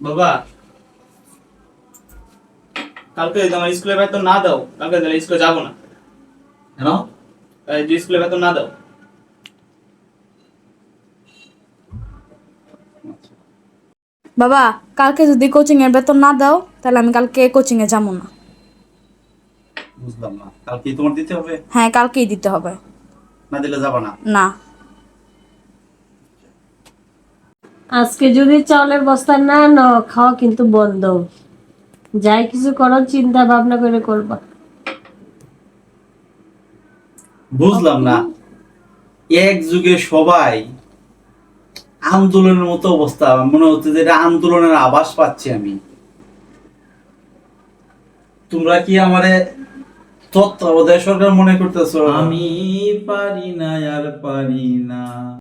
বাবা, কালকে যদি আমার স্কুলে বেতন না দাও, কালকে তাহলে স্কুলে যাবো না। কেন? যদি স্কুলে বেতন না দাও। বাবা, কালকে যদি কোচিং এর বেতন না দাও তাহলে আমি কালকে কোচিং এ যাবো না। বুঝলাম না, কালকে তোমার দিতে হবে? হ্যাঁ, কালকেই দিতে হবে। না দিলে যাবা না? না। আজকে যদি চাউলের বস্তা না নাও, খাওয়া কিন্তু বন্ধ। যাই কিছু করো চিন্তা ভাবনা করে করবা। বুঝলাম না, এক যুগে সবাই আন্দোলনের মতো অবস্থা, মনে হচ্ছে যে এটা আন্দোলনের আভাস পাচ্ছি আমি। তোমরা কি আমারে তত্ত্বাবধায়ক সরকার মনে করতেছো? আমি পারি না আর পারি না।